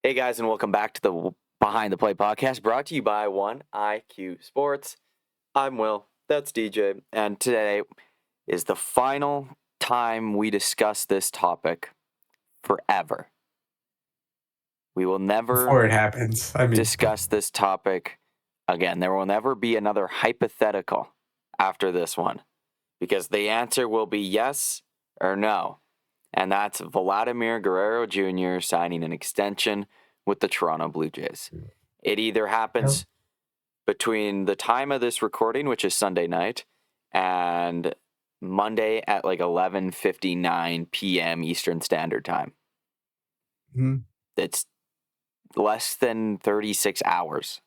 Hey guys, and welcome back to the Behind the Play podcast, brought to you by 1IQ Sports. I'm Will, that's DJ, and today is the final time we discuss this topic forever. We will never Before it happens. discuss this topic again. There will never be another hypothetical after this one, because the answer will be yes or no. And that's Vladimir Guerrero Jr. signing an extension with the Toronto Blue Jays. It either happens between the time of this recording, which is Sunday night, and Monday at like 11:59 p.m. Eastern Standard Time. Mm-hmm. It's less than 36 hours,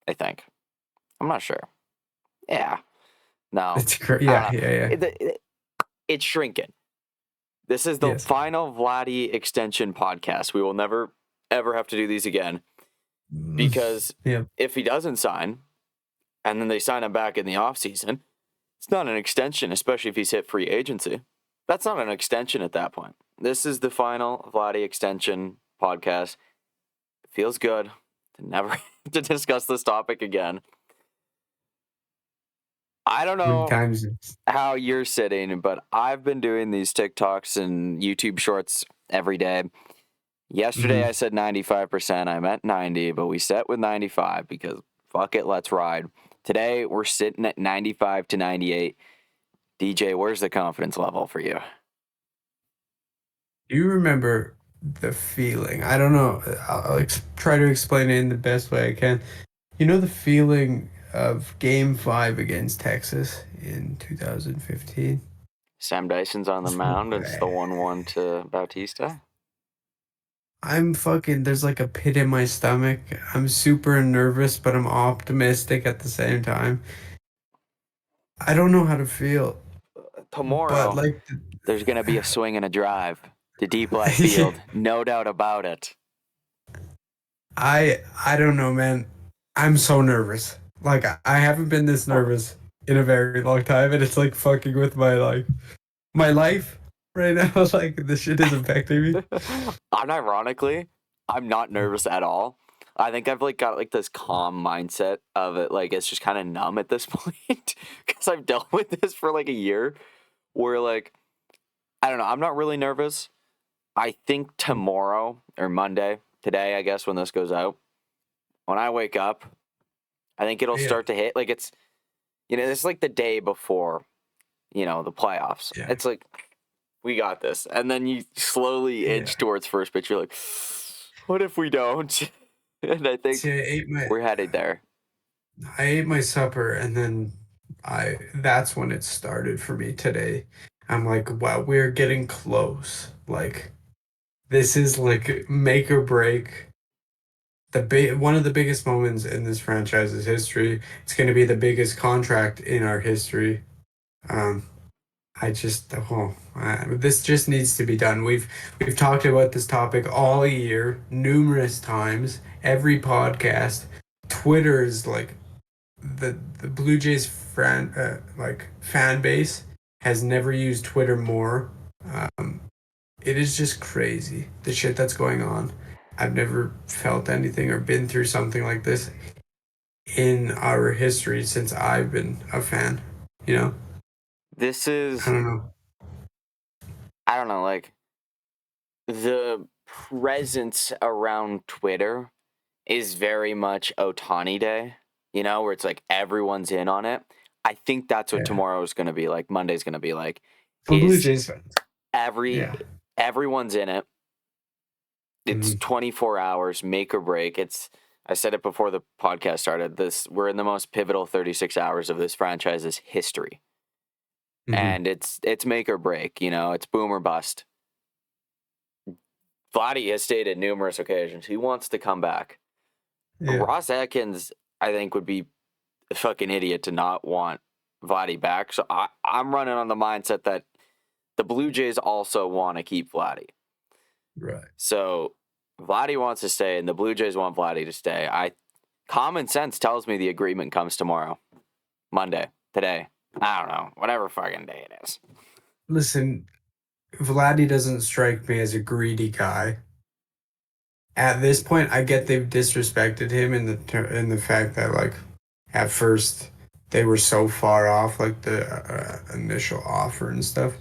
I think. I'm not sure. Yeah. No. It's yeah. It's shrinking. This is the final Vladdy extension podcast. We will never, ever have to do these again. Because if he doesn't sign, and then they sign him back in the offseason, it's not an extension, especially if he's hit free agency. That's not an extension at that point. This is the final Vladdy extension podcast. It feels good to never to discuss this topic again. I don't know how you're sitting, but I've been doing these TikToks and YouTube shorts every day. Yesterday I said 95%. I meant 90, but we set with 95 because fuck it, let's ride. Today we're sitting at 95 to 98. DJ, where's the confidence level for you? Do you remember the feeling? I don't know. I'll try to explain it in the best way I can. You know the feeling of Game 5 against Texas in 2015? Sam Dyson's on the mound. It's the 1-1 to Bautista. There's like a pit in my stomach. I'm super nervous, but I'm optimistic at the same time. I don't know how to feel. Tomorrow, but there's going to be a swing and a drive to deep left field. No doubt about it. I don't know, man. I'm so nervous. Like, I haven't been this nervous in a very long time, and it's like fucking with my life right now. Like, this shit is affecting me. Unironically, I'm not nervous at all. I think I've got this calm mindset of it. Like, it's just kind of numb at this point because I've dealt with this for like a year where I don't know. I'm not really nervous. I think tomorrow or Monday, today, I guess, when this goes out, when I wake up, I think it'll start to hit. Like, it's, it's like the day before, the playoffs. Yeah. It's like, we got this. And then you slowly inch towards first pitch. You're like, what if we don't? And I think we're headed there. I ate my supper, and then that's when it started for me today. I'm like, wow, we're getting close. Like, this is like make or break. One of the biggest moments in this franchise's history. It's going to be the biggest contract in our history. This just needs to be done. We've talked about this topic all year, numerous times, every podcast. Twitter's like the Blue Jays fan base has never used Twitter more. It is just crazy, the shit that's going on. I've never felt anything or been through something like this in our history since I've been a fan, This is... I don't know, like, the presence around Twitter is very much Ohtani Day, where it's like everyone's in on it. I think that's what tomorrow is going to be like. Monday's going to be like. For Blue Jays fans. Everyone's in it. It's 24 hours, make or break. I said it before the podcast started. We're in the most pivotal 36 hours of this franchise's history. And it's make or break, it's boom or bust. Vladdy has stated numerous occasions he wants to come back. Yeah. Ross Atkins, I think, would be a fucking idiot to not want Vladdy back. So I'm running on the mindset that the Blue Jays also want to keep Vladdy. Right. So Vladdy wants to stay, and the Blue Jays want Vladdy to stay. Common sense tells me the agreement comes tomorrow, Monday, today. I don't know, whatever fucking day it is. Listen, Vladdy doesn't strike me as a greedy guy. at this point, I get they've disrespected him in the fact that like at first they were so far off like the initial offer and stuff.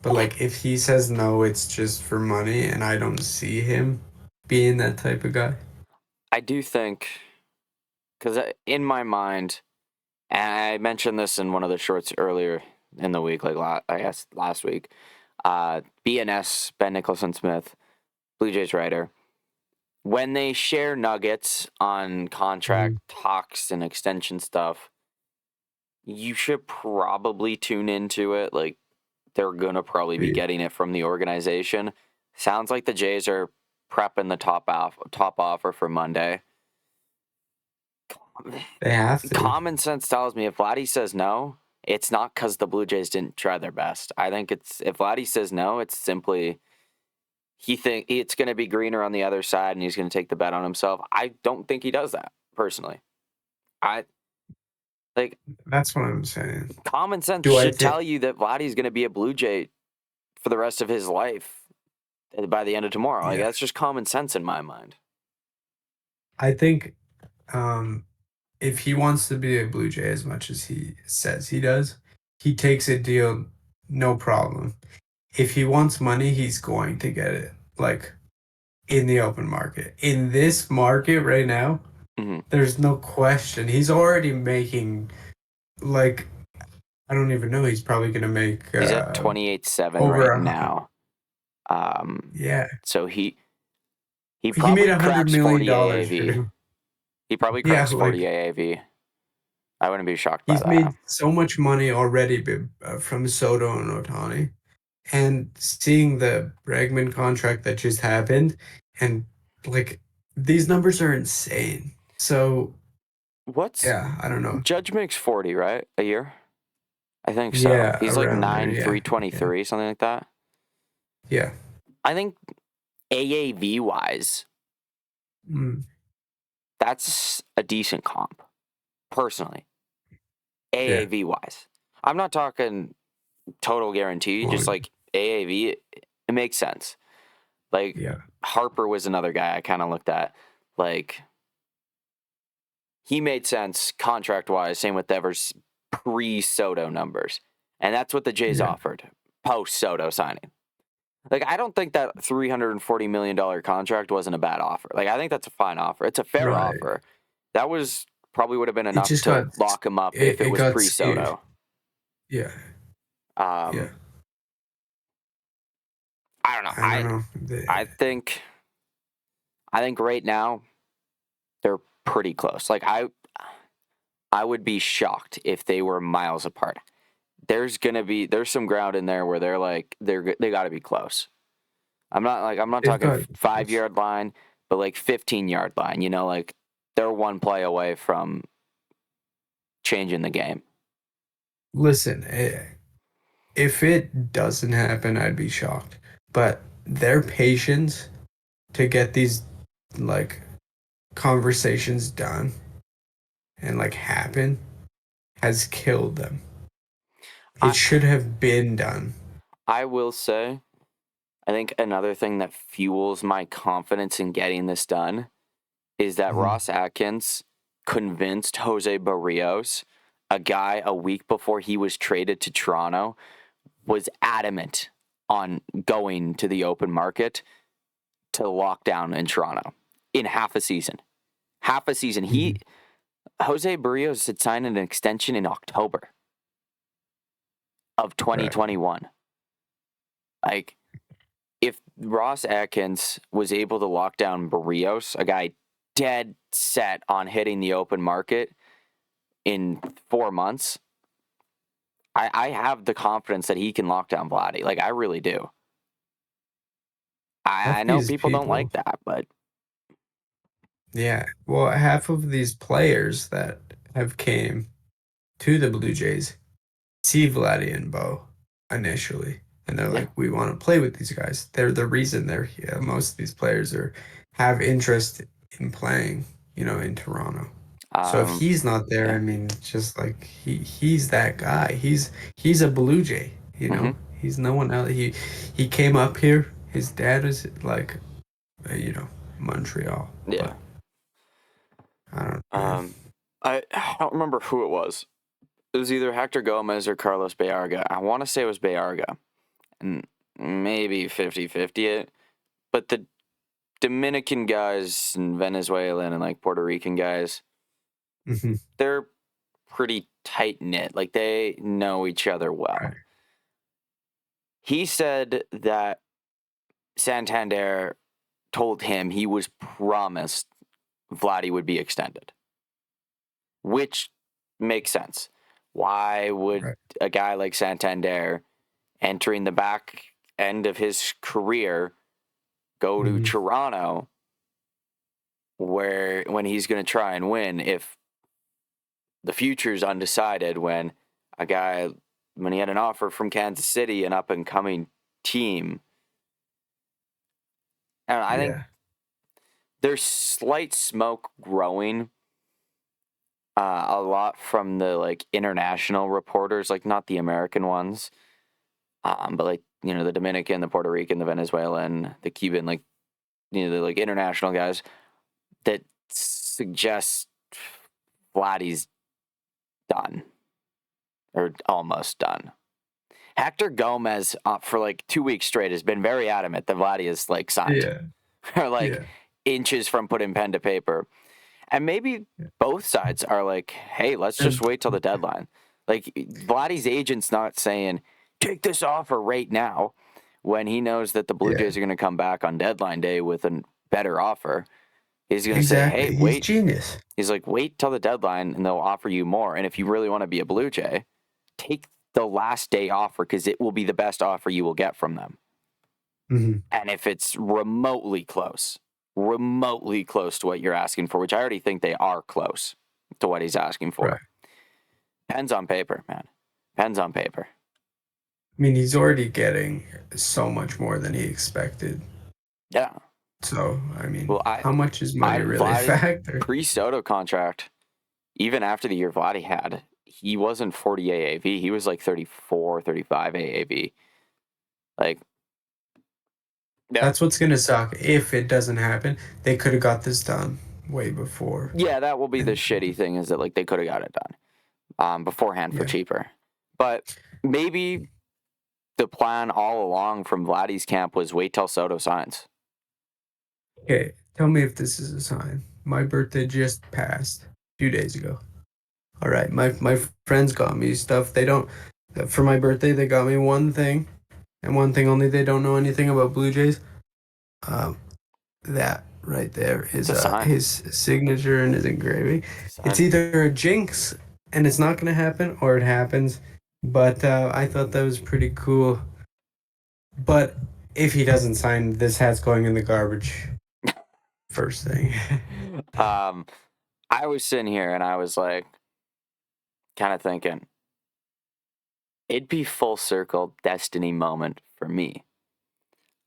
But like if he says no, it's just for money, and I don't see him being that type of guy. I do think, because in my mind, and I mentioned this in one of the shorts earlier in the week, like I guess last week, BNS, Ben Nicholson Smith, Blue Jays writer, when they share nuggets on contract talks and extension stuff, you should probably tune into it. Like, they're going to probably be getting it from the organization. Sounds like the Jays are prepping the top offer for Monday. They have to. Common sense tells me if Vladdy says no, it's not because the Blue Jays didn't try their best. I think if Vladdy says no, it's simply he think it's going to be greener on the other side and he's going to take the bet on himself. I don't think he does that personally. That's what I'm saying. Common sense should tell you that Vladdy's going to be a Blue Jay for the rest of his life by the end of tomorrow. Like, that's just common sense in my mind. I think if he wants to be a Blue Jay as much as he says he does, he takes a deal, no problem. If he wants money, he's going to get it, like, in the open market. In this market right now, there's no question. He's already making, like, I don't even know. He's probably going to make... he's at 28.7 right now. Yeah. So he probably made $100 million. AAV. He probably cracks 40 AAV. I wouldn't be shocked by that. He's made so much money already from Soto and Ohtani. And seeing the Bregman contract that just happened, and like these numbers are insane. So I don't know. Judge makes 40, right? A year? I think so. Yeah, he's like 323, something like that. Yeah. I think AAV wise, that's a decent comp, personally. AAV wise. I'm not talking total guarantee, just like AAV, it makes sense. Like, Harper was another guy I kind of looked at. Like, he made sense contract-wise, same with Devers pre-Soto numbers. And that's what the Jays offered post-Soto signing. Like, I don't think that $340 million contract wasn't a bad offer. Like, I think that's a fine offer. It's a fair offer. That was probably would have been enough to lock him up if it was pre-Soto. Yeah. I don't know. I don't know. I think right now they're pretty close. Like, I would be shocked if they were miles apart. There's some ground in there where they're like they got to be close. I'm not talking 5-yard line, but like 15-yard line. You know, like they're one play away from changing the game. Listen, if it doesn't happen, I'd be shocked. But their patience to get these like conversations done and like happen has killed them. It should have been done. I will say, I think another thing that fuels my confidence in getting this done is that Ross Atkins convinced Jose Barrios, a guy a week before he was traded to Toronto, was adamant on going to the open market to lock down in Toronto in half a season. Jose Barrios had signed an extension in October of 2021. Like, if Ross Atkins was able to lock down Barrios, a guy dead set on hitting the open market in 4 months, I have the confidence that he can lock down Vladdy. Like, I really do. I know people don't like that, but... Yeah, well, half of these players that have came to the Blue Jays see Vladdy and Bo initially, and they're like, we want to play with these guys. They're the reason they're here. Most of these players have interest in playing, in Toronto. So if he's not there, I mean, just like he's that guy. He's a Blue Jay, He's no one else. He came up here. His dad is like, Montreal. Yeah. But I don't know. I don't remember who it was. It was either Hector Gomez or Carlos Baerga. I want to say it was Baerga. And maybe 50-50 it. But the Dominican guys and Venezuelan and like Puerto Rican guys, Mhm. they're pretty tight knit. Like they know each other well. Right. He said that Santander told him he was promised Vladdy would be extended, which makes sense. Why would Right. a guy like Santander entering the back end of his career go to Mhm. Toronto where when he's going to try and win if the future's undecided when he had an offer from Kansas City, an up and coming team. And I think Yeah. there's slight smoke growing a lot from the like international reporters, like not the American ones, but like the Dominican, the Puerto Rican, the Venezuelan, the Cuban, like the like international guys that suggest Vladdy's done or almost done. Hector Gomez for like 2 weeks straight has been very adamant that Vladdy is like signed Yeah. or like Yeah. inches from putting pen to paper. And maybe Yeah. both sides are like, hey, let's just And wait till the deadline. Like Vladdy's agent's not saying, take this offer right now when he knows that the Blue yeah, Jays are going to come back on deadline day with a better offer. He's going to say, hey, exactly. He's wait. genius. He's like, wait till the deadline and they'll offer you more. And if you really want to be a Blue Jay, take the last day offer because it will be the best offer you will get from them. Mm-hmm. And if it's remotely close to what you're asking for, which I already think they are close to what he's asking for. Right. Pens on paper, man. Pens on paper. I mean, he's already getting so much more than he expected. Yeah. So, I mean, Well, how much is money really a Vladdy, factor? pre-Soto contract, even after the year Vladdy had, he wasn't 40 AAV. He was like 34, 35 AAV. Like, yeah. That's what's gonna suck if it doesn't happen. They could have got this done way before. Yeah, that will be the And shitty thing is that like they could have got it done beforehand for yeah, cheaper. But maybe the plan all along from Vladdy's camp was wait till Soto signs. okay. Tell me if this is a sign. My birthday just passed 2 days ago. All right, my friends got me stuff. They don't for my birthday. They got me one thing, and one thing only. They don't know anything about Blue Jays. Um, that right there is It's a sign. his signature and his engraving. It's Sign. either a jinx and it's not gonna happen, or it happens. But I thought that was pretty cool. But if he doesn't sign, this hat's going in the garbage. First thing. I was sitting here and I was like, kind of thinking, it'd be full circle destiny moment for me.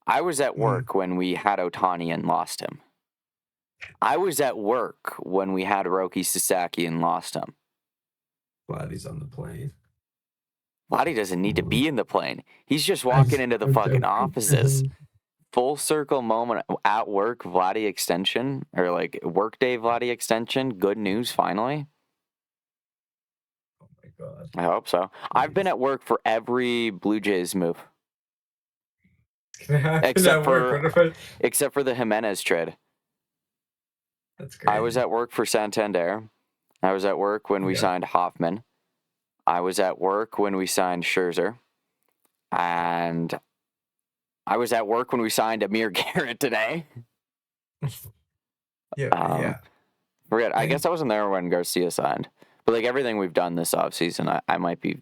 I was at work when we had Ohtani and lost him. I was at work when we had Roki Sasaki and lost him. Glad he's on the plane. Vladdy doesn't need to be in the plane. He's just walking into the fucking offices. Full circle moment at work, Vladdy extension, or like workday Vladdy extension. Good news, finally. Oh my god. I hope so. I've been at work for every Blue Jays move. Except for the Jimenez trade. That's great. I was at work for Santander. I was at work when we signed Hoffman. I was at work when we signed Scherzer. And I was at work when we signed Amir Garrett today. Yeah. Forget. I guess I wasn't there when Garcia signed. But like everything we've done this offseason, I might be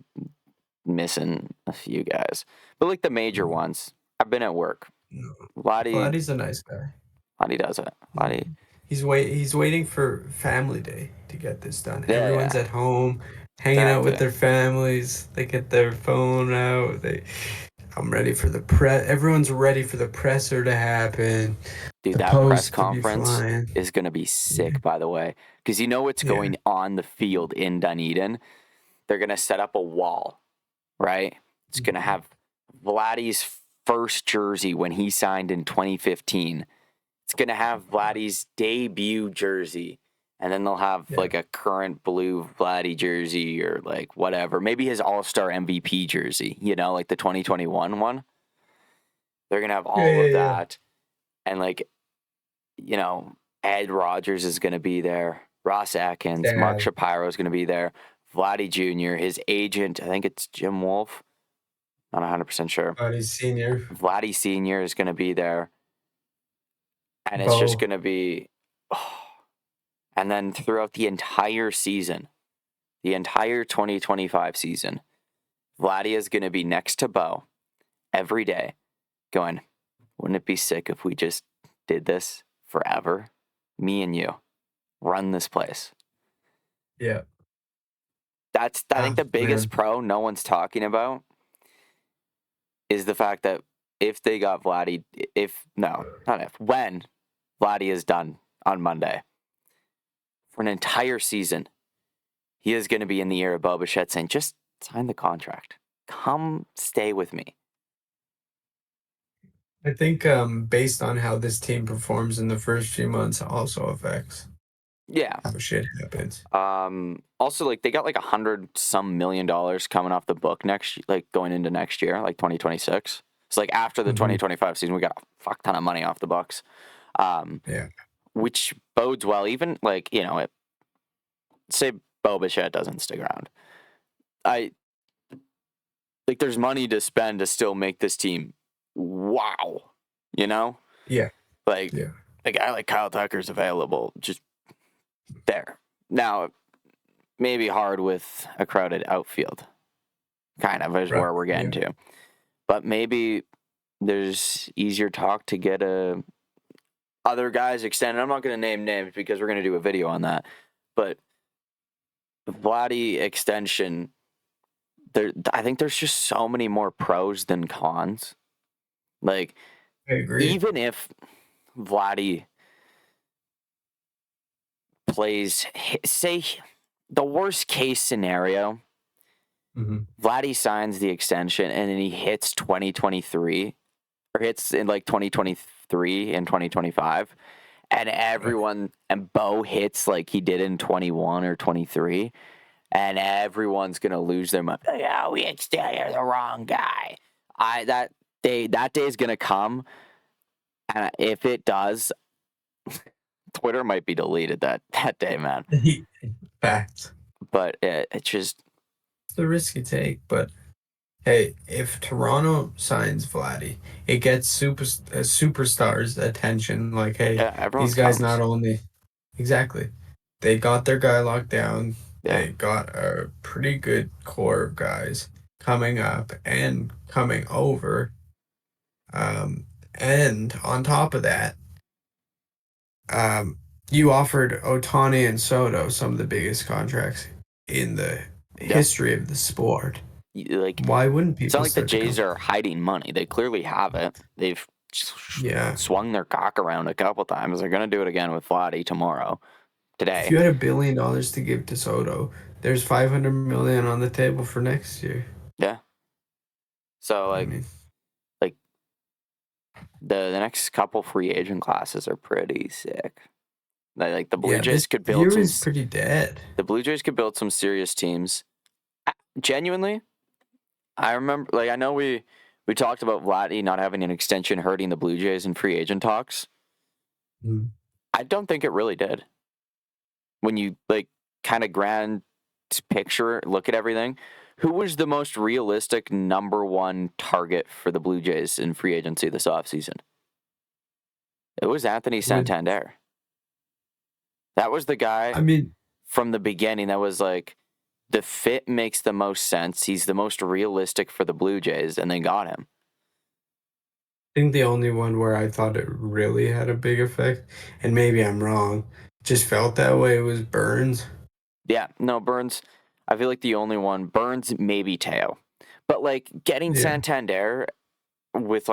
missing a few guys. But like the major ones, I've been at work. No. Vladdy, Vladdy's a nice guy. Vladdy does it. Vladdy. He's waiting for family day to get this done. Yeah, Everyone's at home, hanging out with their families. They get their phone out. I'm ready for the press. Everyone's ready for the presser to happen. Dude, that press conference is going to be sick, by the way. Because you know what's going on the field in Dunedin? They're going to set up a wall, right? It's going to have Vladdy's first jersey when he signed in 2015. It's it's gonna have Vladdy's debut jersey, and then they'll have like a current blue Vladdy jersey or like whatever. Maybe his All-Star MVP jersey, like the 2021 one. They're gonna have all of that, and like, Ed Rogers is gonna be there. Ross Atkins, Mark Shapiro is gonna be there. Vladdy Jr., his agent, I think it's Jim Wolf. Not 100% sure. Vladdy Sr. is going to be there. And it's just going to be... And then throughout the entire season, the entire 2025 season, Vladdy is going to be next to Bo every day going, wouldn't it be sick if we just did this forever? Me and you. Run this place. Yeah. That's, I think, the biggest pro no one's talking about is the fact that if they got Vladdy, when Vladdy is done on Monday, for an entire season, he is going to be in the ear of Bo Bichette saying, just sign the contract. Come stay with me. I think based on how this team performs in the first few months also affects how shit happens. Also, like, they got like $100-some million coming off the book going into next year, like 2026. So like after the 2025 season, we got a fuck ton of money off the books. Which bodes well. Even like, say Bo Bichette doesn't stick around. There's money to spend to still make this team wow. Yeah. A guy like Kyle Tucker's available just there. Now, maybe hard with a crowded outfield, kind of is where we're getting to. But maybe there's easier talk to get other guys extended. I'm not going to name names because we're going to do a video on that. But Vladdy extension, I think there's just so many more pros than cons. Like, I agree. Even if Vladdy plays, say, the worst case scenario, Vladdy signs the extension and then he hits 2023 or hits in like 2023 and 2025, and everyone and Bo hits like he did in 21 or 23, and everyone's gonna lose their mind. Yeah, we extended the wrong guy. That day is gonna come, and if it does, Twitter might be deleted that day, man. Facts. But it's just the risk you take. But hey, if Toronto signs Vladdy, it gets superstars attention. Like, hey, these guys not only they got their guy locked down. They got a pretty good core of guys coming up and coming over. And on top of that, you offered Ohtani and Soto some of the biggest contracts in the history of the sport. Like, why wouldn't people? It's not like the Jays are hiding money. They clearly have it. They've swung their cock around a couple times. They're going to do it again with Vladdy today. If you had $1 billion to give to Soto, there's $500 million on the table for next year. Yeah. So the next couple free agent classes are pretty sick. Like the Blue Jays could build. Year is pretty dead. The Blue Jays could build some serious teams. Genuinely, I remember. Like, I know we talked about Vladdy not having an extension hurting the Blue Jays in free agent talks. I don't think it really did. When you kind of grand picture, look at everything, who was the most realistic number one target for the Blue Jays in free agency this offseason? It was Anthony Santander. That was the guy from the beginning that was like, the fit makes the most sense. He's the most realistic for the Blue Jays, and they got him. I think the only one where I thought it really had a big effect, and maybe I'm wrong, just felt that way, was Burns. Yeah, no, Burns, I feel like the only one, Burns, maybe Teo. But getting Santander with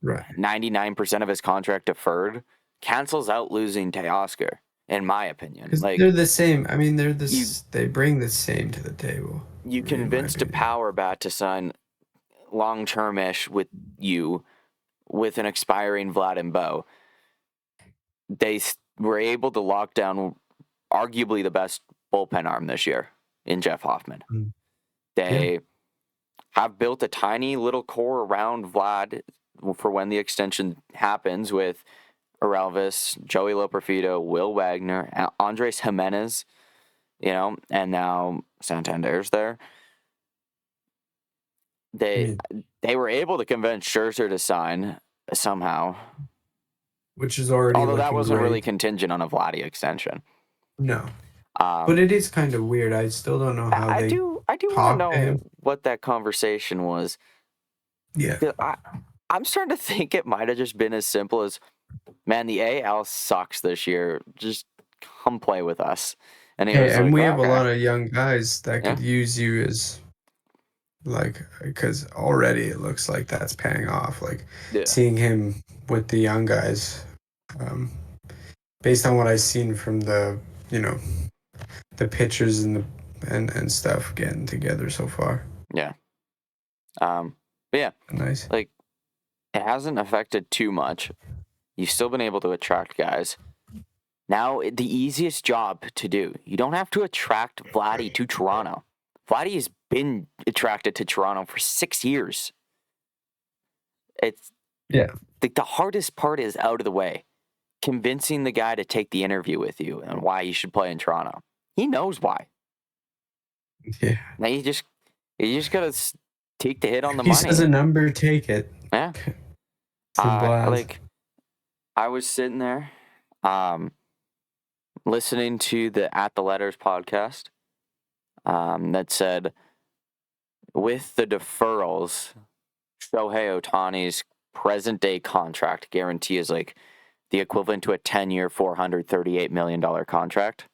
99% of his contract deferred cancels out losing Teoscar, in my opinion. They're the same. I mean, they bring the same to the table. You convinced a power bat to sign long-term-ish with you with an expiring Vlad and Bo. they were able to lock down arguably the best bullpen arm this year in Jeff Hoffman. Mm. They have built a tiny little core around Vlad for when the extension happens with Arelvis, Joey Loperfido, Will Wagner, Andres Jimenez, and now Santander's there. They were able to convince Scherzer to sign somehow, which is already although that wasn't great. really contingent on a Vladdy extension. No, but it is kind of weird. I still don't know how I they. do want to know what that conversation was. Yeah, I'm starting to think it might have just been as simple as, man, the AL sucks this year. Just come play with us. And we have a lot of young guys that could use you as, because already it looks like that's paying off. Seeing him with the young guys, based on what I've seen from the pitchers and stuff getting together so far. Yeah. But yeah. Nice. It hasn't affected too much. You've still been able to attract guys. Now, the easiest job to do, you don't have to attract Vladdy to Toronto. Vladdy has been attracted to Toronto for 6 years. It's the hardest part is out of the way. Convincing the guy to take the interview with you and why you should play in Toronto. He knows why. Yeah. Now you just gotta take the hit on the money. He says a number, take it. Yeah. I was sitting there, listening to the At the Letters podcast, that said, with the deferrals, Shohei Ohtani's present day contract guarantee is like the equivalent to a 10-year, $438 million contract.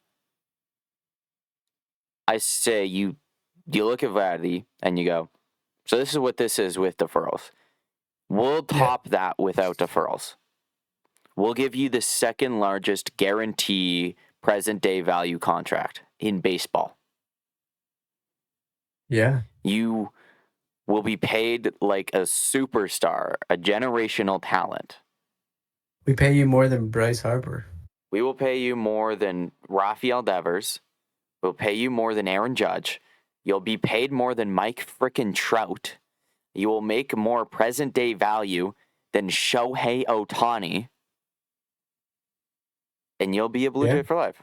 I say you look at Vladdy and you go, so this is what this is with deferrals. We'll top that without deferrals. We'll give you the second largest guarantee present day value contract in baseball. Yeah. You will be paid like a superstar, a generational talent. We pay you more than Bryce Harper. We will pay you more than Rafael Devers. We'll pay you more than Aaron Judge. You'll be paid more than Mike frickin' Trout. You will make more present day value than Shohei Ohtani. And you'll be a Blue Jay for life.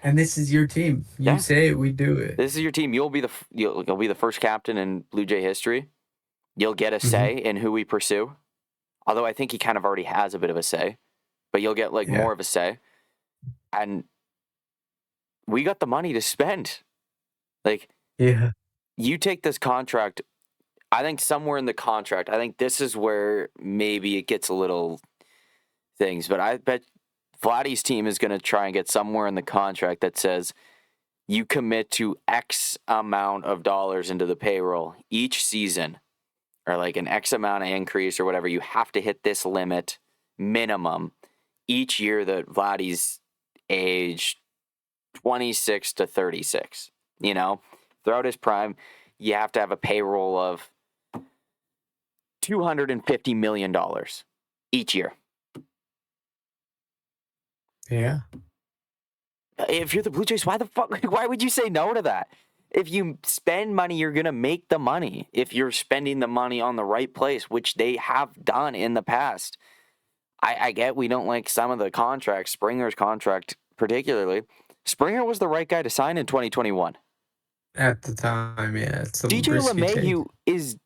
And this is your team. You say it, we do it. This is your team. You'll be the first captain in Blue Jay history. You'll get a say in who we pursue. Although I think he kind of already has a bit of a say, but you'll get more of a say. And we got the money to spend. You take this contract. I think somewhere in the contract, I think this is where maybe it gets a little things, but I bet Vladdy's team is going to try and get somewhere in the contract that says you commit to X amount of dollars into the payroll each season, or like an X amount of increase or whatever. You have to hit this limit minimum each year that Vladdy's age 26 to 36. Throughout his prime, you have to have a payroll of $250 million each year. Yeah. If you're the Blue Jays, why would you say no to that? If you spend money, you're going to make the money. If you're spending the money on the right place, which they have done in the past. I get we don't like some of the contracts, Springer's contract particularly. Springer was the right guy to sign in 2021. At the time, yeah. DJ LeMahieu is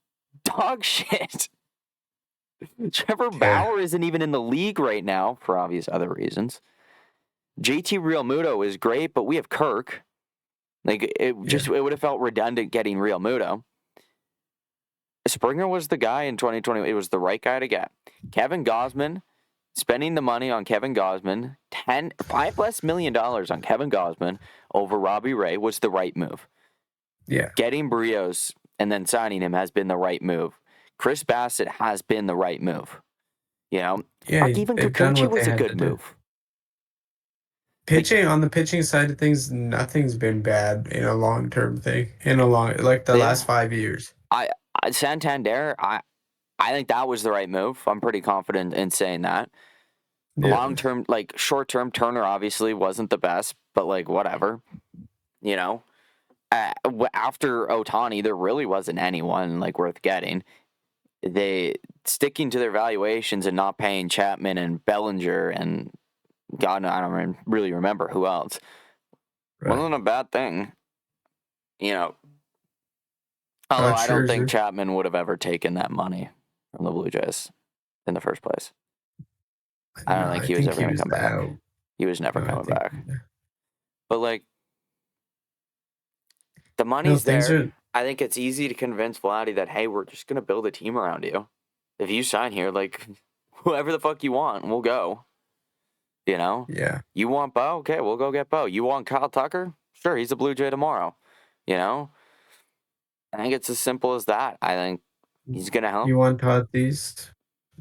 dog shit. Trevor Bauer isn't even in the league right now for obvious other reasons. JT Realmuto is great, but we have Kirk. It would have felt redundant getting Realmuto. Springer was the guy in 2020. It was the right guy to get. Kevin Gausman, spending the money on Kevin Gausman, $5+ million on Kevin Gausman over Robbie Ray was the right move. Yeah. Getting Brios and then signing him has been the right move. Chris Bassett has been the right move. Even Kikuchi was a good move. On the pitching side of things, nothing's been bad in a long-term thing. Last 5 years. Santander, I think that was the right move. I'm pretty confident in saying that. Yeah. Long-term, like short-term, Turner obviously wasn't the best, but like whatever, you know. After Ohtani, there really wasn't anyone like worth getting. They sticking to their valuations and not paying Chapman and Bellinger and God, I don't really remember who else. Right. Wasn't a bad thing, you know. Although I don't think Scherzer. Chapman would have ever taken that money from the Blue Jays in the first place. I don't No, think I he was think ever he going to was come back. out. He was never No, I coming think. back. But like, the No, money's things there. are. I think it's easy to convince Vladdy that, hey, we're just going to build a team around you. If you sign here, like, whoever the fuck you want, we'll go. You know? Yeah. You want Bo? Okay, we'll go get Bo. You want Kyle Tucker? Sure, he's a Blue Jay tomorrow. You know? I think it's as simple as that. I think he's going to help. You want Tatis?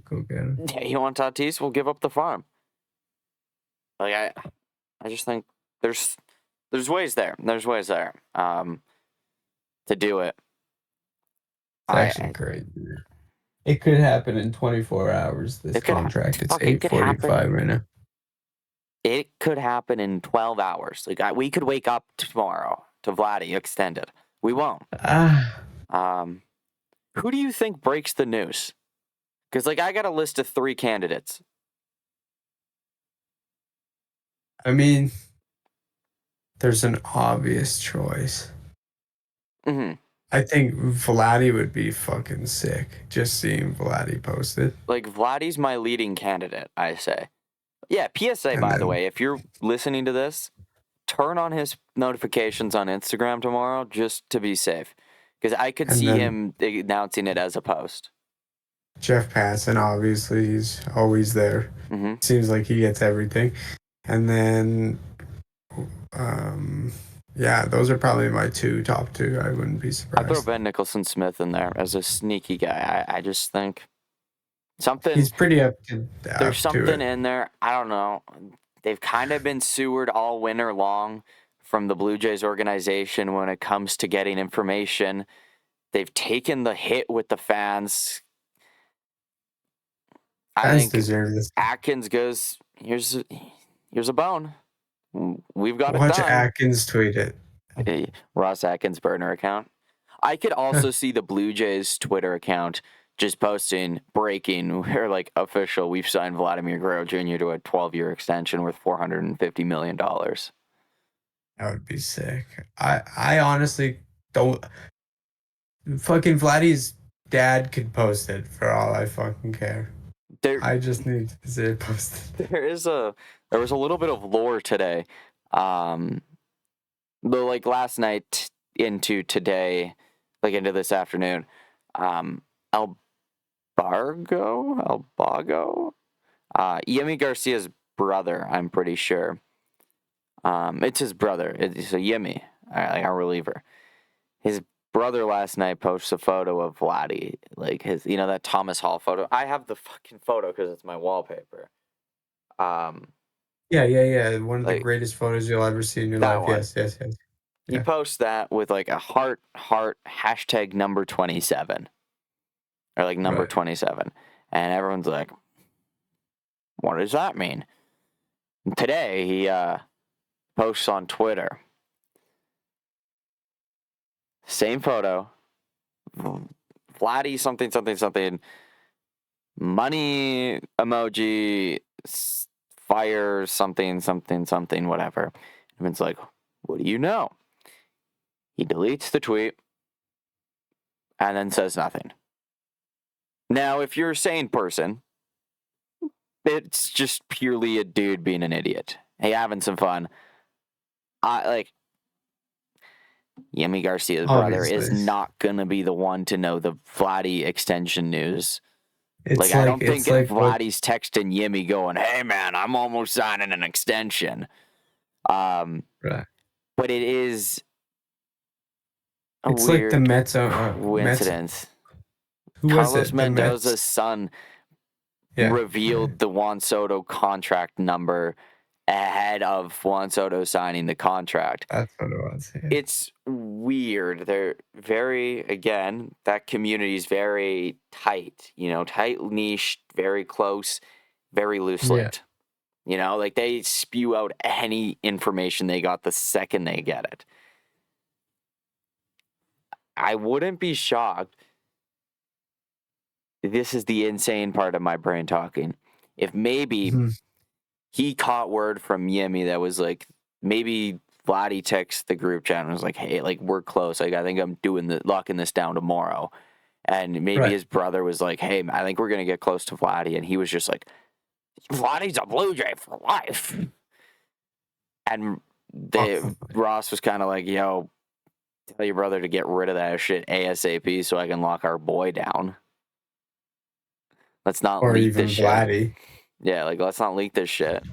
Go get him. Yeah, you want Tatis? We'll give up the farm. Like, I just think there's ways there. There's ways there to do it. It's actually crazy. It could happen in 24 hours. This contract. It's it could 8:45 right now. It could happen in 12 hours. Like we could wake up tomorrow to Vladdy extended. We won't. Who do you think breaks the news? Because like I got a list of 3 candidates. I mean, there's an obvious choice. Mm-hmm. I think Vladdy would be fucking sick. Just seeing Vladdy posted. Like Vladdy's my leading candidate, I say. Yeah, PSA, by the way, if you're listening to this, turn on his notifications on Instagram tomorrow just to be safe. Because I could see him announcing it as a post. Jeff Passan, obviously, he's always there. Mm-hmm. Seems like he gets everything. And then, yeah, those are probably my top two. I wouldn't be surprised. I'd throw Ben Nicholson-Smith in there as a sneaky guy. I just think something. He's pretty up to There's something it. in there. I don't know. They've kind of been sewered all winter long from the Blue Jays organization when it comes to getting information. They've taken the hit with the fans. I think deserve this. Atkins goes, here's a bone. We've got Watch it done. Atkins tweet it. Ross Atkins burner account. I could also see the Blue Jays Twitter account just posting breaking. We're like official. We've signed Vladimir Guerrero Jr. to a 12-year extension worth $450 million. That would be sick. I honestly don't. Fucking Vladdy's dad could post it for all I fucking care. I just need to see it posted. There was a little bit of lore today. Like last night into today, like into this afternoon. Albago? Yemi Garcia's brother, I'm pretty sure. It's his brother. It's a Yemi, like our reliever. His brother last night posts a photo of Vladdy, like his, that Thomas Hall photo. I have the fucking photo because it's my wallpaper. Yeah. One of the greatest photos you'll ever see in your life. One. Yes. He posts that with like a heart, hashtag number 27. Or like number 27. And everyone's like, what does that mean? And today, he posts on Twitter. Same photo. Vladdy something. Money emoji, fire something, whatever. And it's like, what do you know? He deletes the tweet and then says nothing. Now, if you're a sane person, it's just purely a dude being an idiot. Hey, having some fun. Yemi Garcia's brother is not going to be the one to know the Vladdy extension news. I don't think if Vladdy's texting Yemi going, hey, man, I'm almost signing an extension. But it is it's weird like the Mets coincidence. Who Carlos was it? Mendoza's son revealed the Juan Soto contract number ahead of Juan Soto signing the contract. That's what it was. Yeah. It's weird. They're that community is very tight, tight niche, very close, very loose-lipped. You know, like they spew out any information they got the second they get it. I wouldn't be shocked. This is the insane part of my brain talking. If maybe he caught word from Yemi that was like, maybe Vladdy texted the group chat and was like, hey, like we're close. Like I think I'm locking this down tomorrow. And maybe his brother was like, hey, I think we're going to get close to Vladdy. And he was just like, Vladdy's a Blue Jay for life. And Ross was kind of like, yo, tell your brother to get rid of that shit ASAP so I can lock our boy down. Let's not or leak even this Vladdy. shit. Yeah, like let's not leak this shit.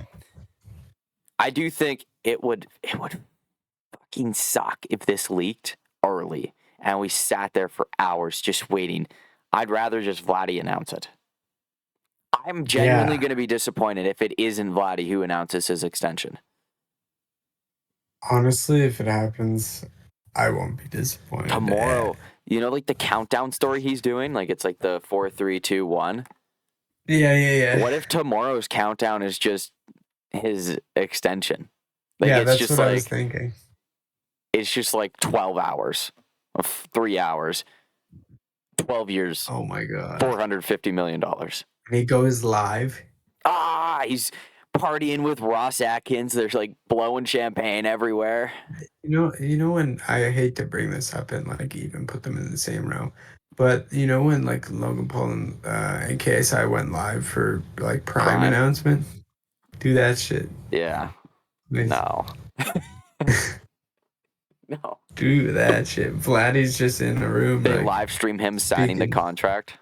I do think it would fucking suck if this leaked early and we sat there for hours just waiting. I'd rather just Vladdy announce it. I'm genuinely going to be disappointed if it isn't Vladdy who announces his extension. Honestly, if it happens, I won't be disappointed. Tomorrow, you know, like the countdown story he's doing, like it's like the 4, 3, 2, 1. Yeah. What if tomorrow's countdown is just his extension? Like yeah, it's that's just what like, I was thinking. It's just like 12 hours, 3 hours, 12 years. Oh my god. $450 million. And he goes live. He's partying with Ross Atkins. There's like blowing champagne everywhere. You know when I hate to bring this up and like even put them in the same row, but you know when like Logan Paul and KSI went live for like Prime announcement, do that shit. Yeah. Please. No. No. Do that shit. Vladdy's just in the room. They like, live stream him signing the contract.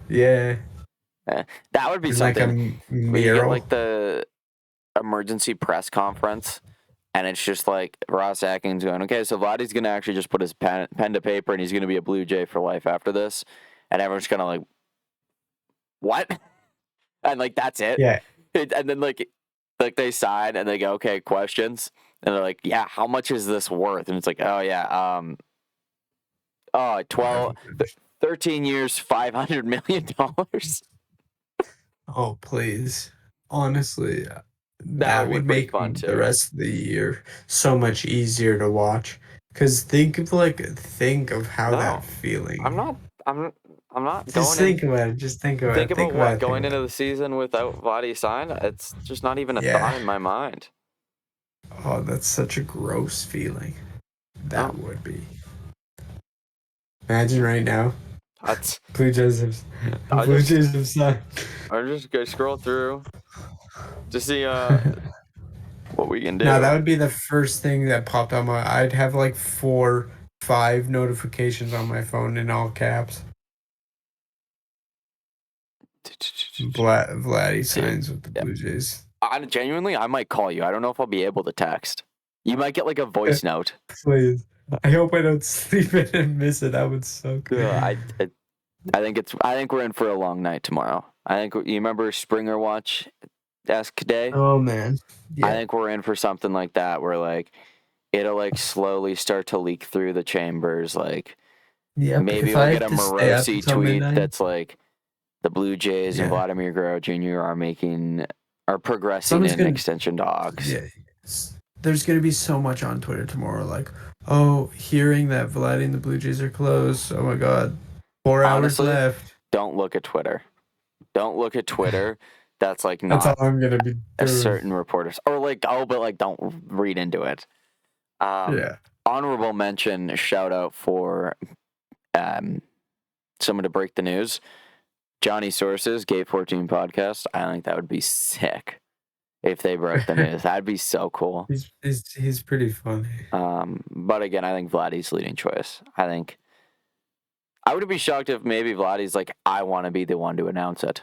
Yeah. That would be There's something. like a mural. You get like the emergency press conference, and it's just like Ross Atkins going, okay, so Vladdy's going to actually just put his pen to paper, and he's going to be a Blue Jay for life after this. And everyone's kind of like, what? And like, that's it. Yeah. And then like they sign, and they go, okay, questions. And they're like, yeah, how much is this worth? And it's like, oh, yeah, 13 years, $500 million. Oh, please. Honestly, That would would be make fun too. the rest of the year so much easier to watch. Because think of how that feeling. I'm not Just going think about it. Just think about it. Think about what? Going into the season without Vladdy sign? It's just not even a thought in my mind. Oh, that's such a gross feeling. That would be. Imagine right now. That's Blue Jays have signed. I'm just gonna scroll through to see what we can do. No, that would be the first thing that popped on my. I'd have like 4, 5 notifications on my phone in all caps. Vladdy signs with the Blue Jays. Genuinely, I might call you. I don't know if I'll be able to text. You might get like a voice note. Please. I hope I don't sleep in and miss it. That would suck. I think we're in for a long night tomorrow. I think you remember Springer Watch Desk Day? Oh man. Yeah. I think we're in for something like that where like it'll like slowly start to leak through the chambers. Like maybe we'll get a Morosi tweet that's like the Blue Jays and Vladimir Guerrero Jr. are progressing in extension dogs. Yeah. There's going to be so much on Twitter tomorrow. Like, oh, hearing that Vlad and the Blue Jays are close. Oh my God. 4 hours left. Don't look at Twitter. Don't look at Twitter. That's like not that's all I'm gonna be doing. A certain reporters. Or like, but like don't read into it. Honorable mention, shout out for someone to break the news. Johnny Sources, Gate 14 podcast. I think that would be sick if they broke the news. That'd be so cool. He's pretty funny. But again, I think Vladdy's leading choice. I would be shocked if maybe Vladdy's like, I want to be the one to announce it.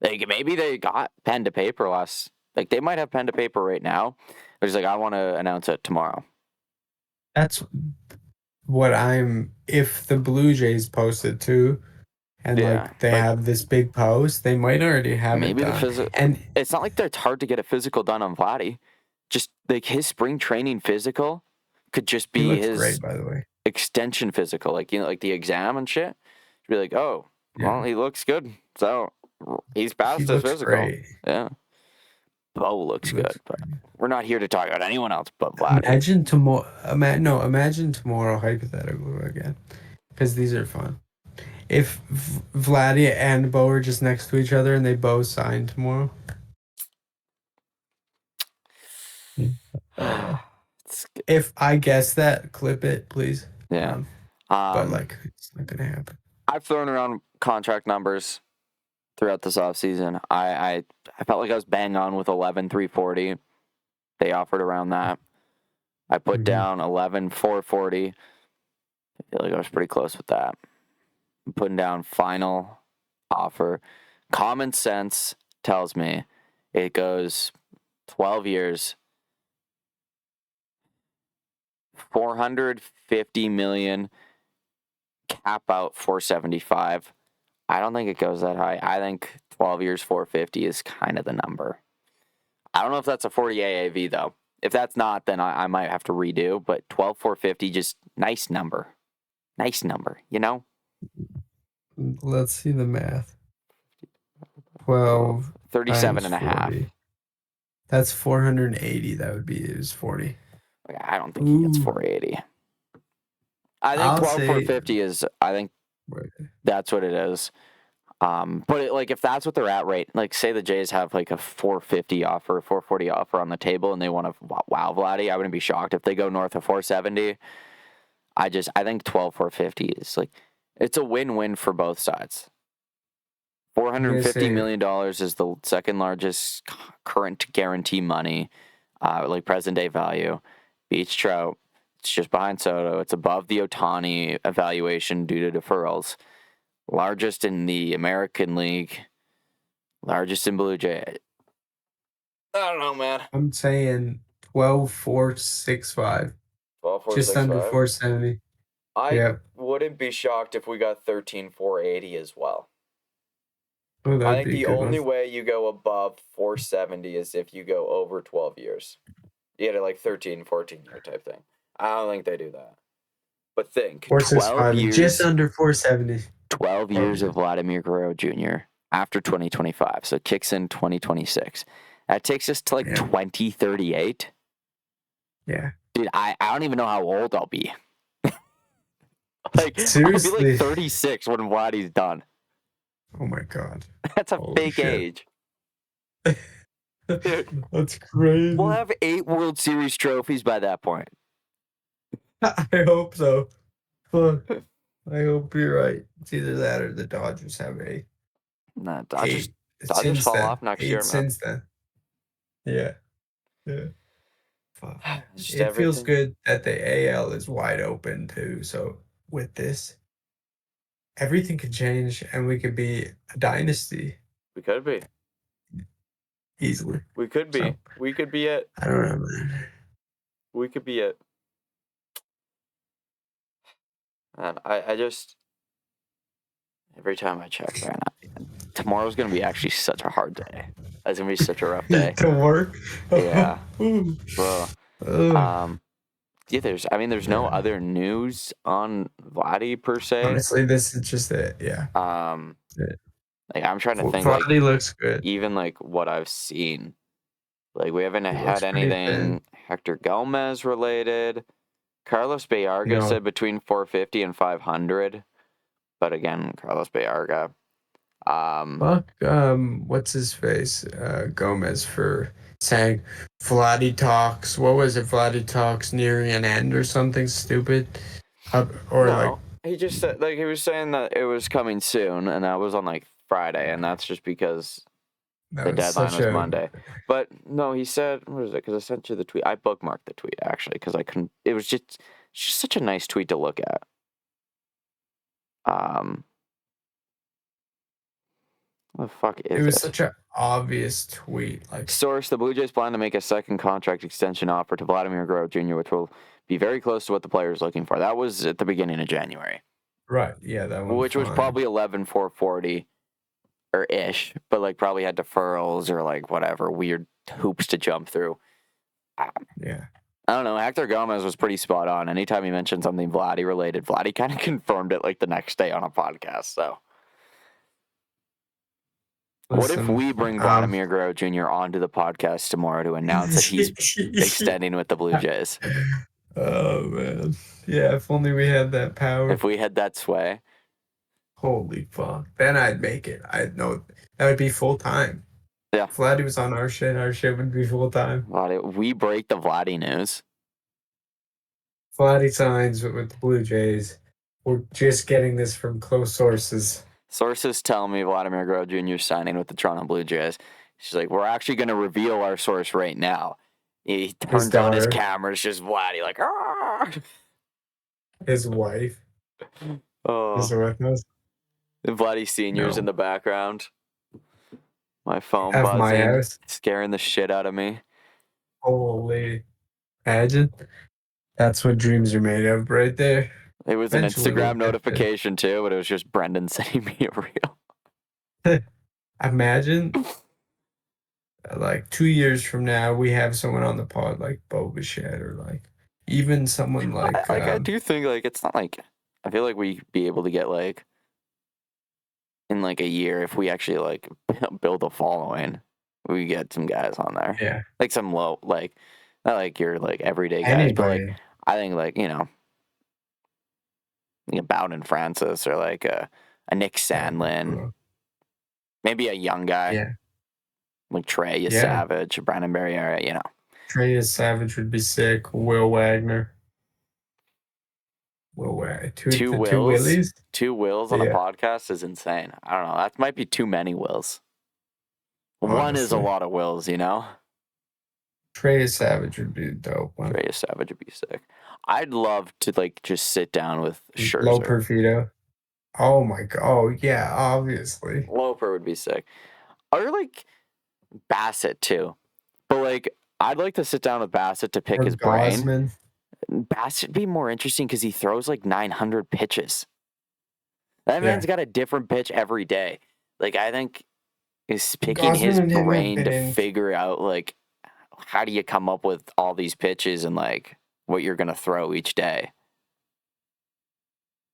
Like maybe they got pen to paper last. Like they might have pen to paper right now. They're just like, I want to announce it tomorrow. That's what if the Blue Jays posted too, and like they have this big post, they might already have maybe it done. And it's not like it's hard to get a physical done on Vladdy. Just like his spring training physical could just be his great, by the way. Extension physical, like like the exam and shit. Be like, oh, well, he looks good, so he's passed his physical. Great. Yeah. Bo looks good, but we're not here to talk about anyone else but Vlad. Imagine tomorrow hypothetical again, because these are fun. If Vladdy and Bo are just next to each other and they both sign tomorrow. If I guess that, clip it, please. Yeah. But like, it's not gonna happen. I've thrown around contract numbers throughout this offseason. I felt like I was bang on with 11,340. They offered around that. I put down 11,440. I feel like I was pretty close with that. I'm putting down final offer. Common sense tells me it goes 12 years, $450 million, cap out 475. I don't think it goes that high. I think 12 years, 450 is kind of the number. I don't know if that's a 40 AAV though. If that's not, then I might have to redo. But 12, 450, just nice number. Nice number, you know? Let's see the math. 12 37 and a half. That's 480. That would be is 40. I don't think he gets 480. I think 12, 450 is, I think that's what it is. But like if that's what they're at, right? Like say the Jays have like a 450 offer, 440 offer on the table, and they want to wow Vladdy. I wouldn't be shocked if they go north of 470. I think 12, 450 is like it's a win-win for both sides. $450 million is the second largest current guarantee money, like present day value. Beats Trout. It's just behind Soto. It's above the Ohtani evaluation due to deferrals. Largest in the American League. Largest in Blue Jay. I don't know, man. I'm saying 12,465. 12,465. Just under 470. I wouldn't be shocked if we got 13,480 as well. Oh, I think the only way you go above 470 is if you go over 12 years. You get a like 13, 14 year type thing. I don't think they do that. But think 12 years, just under 470. 12 years of Vladimir Guerrero Jr. after 2025. So it kicks in 2026. That takes us to like 2038. Yeah. Dude, I don't even know how old I'll be. Like, seriously. I'll be like 36 when Vladdy's done. Oh my God. That's a fake age. Dude, that's crazy. We'll have 8 World Series trophies by that point. I hope so. Fuck. I hope you're right. It's either that or the Dodgers have 8. Nah, Dodgers fall off next year, man. Since then. Yeah. Fuck. It feels good that the AL is wide open too. So with this, everything could change and we could be a dynasty. We could be. Easily. We could be. So, we could be it. I don't know, man. We could be it. And I just, every time I check, man, tomorrow's going to be actually such a hard day. It's going to be such a rough day. To work? Yeah. Well, yeah, there's no other news on Vladdy per se. Honestly, this is just it. Yeah. Like I'm trying to think. Vladdy looks good. Even like what I've seen, like we haven't had anything Hector Gomez related. Carlos Baerga said between 450 and 500, but again, Carlos Baerga. What's his face? Gomez for saying Vladdy talks. What was it? Vladdy talks nearing an end or something stupid, he just said he was saying that it was coming soon, and that was on like Friday, and that's just because the deadline was Monday. But no, he said, what is it? Because I sent you the tweet. I bookmarked the tweet actually because I couldn't. It was just such a nice tweet to look at. What the fuck is it? It was such an obvious tweet. Like source: the Blue Jays plan to make a second contract extension offer to Vladimir Guerrero Jr., which will be very close to what the player is looking for. That was at the beginning of January. Right. Yeah, that one. Which was probably 11,440 or ish, but like probably had deferrals or like whatever weird hoops to jump through. Yeah. I don't know. Hector Gomez was pretty spot on. Anytime he mentioned something Vladdy related, Vladdy kind of confirmed it like the next day on a podcast. So What if Listen, we bring Vladimir Guerrero Jr. onto the podcast tomorrow to announce that he's extending with the Blue Jays? Oh man. Yeah, if only we had that power. If we had that sway. Holy fuck. Then I'd make it. I'd know that would be full time. Yeah. If Vladdy was on our shit would be full time. We break the Vladdy news. Vladdy signs with the Blue Jays. We're just getting this from close sources. Sources tell me Vladimir Guerrero Jr. is signing with the Toronto Blue Jays. She's like, we're actually going to reveal our source right now. He turns on his camera. It's just Vladdy like, Arr! His wife. Is with us. Vladdy Senior's in the background. My phone At buzzing. My house. Scaring the shit out of me. Holy. Imagine. That's what dreams are made of right there. It was eventually an Instagram notification too, but it was just Brendan sending me a reel. Imagine, like 2 years from now, we have someone on the pod like Bo Bichette or like even someone like. I do think like it's not like I feel like we'd be able to get like in like a year if we actually like build a following, we get some guys on there. Yeah, like some low like not like your like everyday guys, but like I think like like a Bowden Francis or like a Nick Sandlin, maybe a young guy, like Trey Savage, Brandon Barriera, Trey Savage would be sick. Will Wagner. Two Willies? Two Wills on a podcast is insane. I don't know. That might be too many Wills. Honestly. One is a lot of Wills, Trey Savage would be a dope one. Trey Savage would be sick. I'd love to like just sit down with Scherzer. Loper Vito. Oh my god. Oh yeah, obviously. Loper would be sick. Or like Bassett too. But like I'd like to sit down with Bassett to pick his brain. Bassett would be more interesting because he throws like 900 pitches. That man's got a different pitch every day. Like I think is picking his brain to figure out like how do you come up with all these pitches and like what you're gonna throw each day.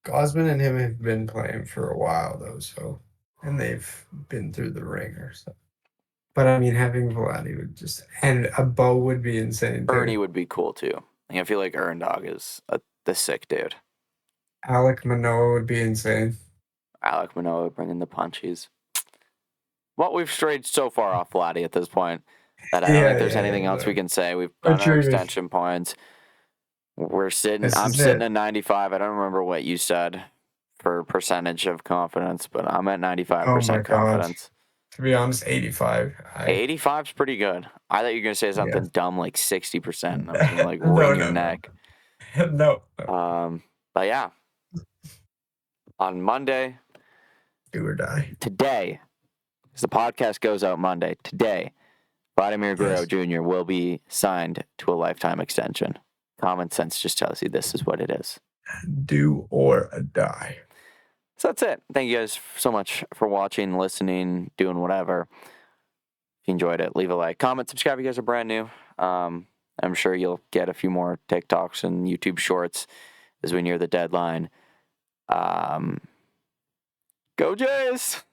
Gosman and him have been playing for a while though, and they've been through the ringer. So. But I mean, having Vladdy would and a Bo would be insane. Ernie would be cool too. I feel like Dog is the sick dude. Alek Manoah would be insane. Alek Manoah would bring in the punchies. Well, we've strayed so far off Vladdy at this point that I don't think there's anything else we can say. We've done our extension points. I'm sitting at 95. I don't remember what you said for percentage of confidence, but I'm at 95% confidence. To be honest, 85. 85's pretty good. I thought you were going to say something dumb like 60%. And I'm going to like wring your neck. No. But yeah. On Monday. Do or die. Today. Because the podcast goes out Monday. Today. Vladimir Guerrero Jr. will be signed to a lifetime extension. Common sense just tells you this is what it is. Do or die. So that's it. Thank you guys so much for watching, listening, doing whatever. If you enjoyed it, leave a like, comment, subscribe. You guys are brand new. I'm sure you'll get a few more TikToks and YouTube shorts as we near the deadline. Go Jays!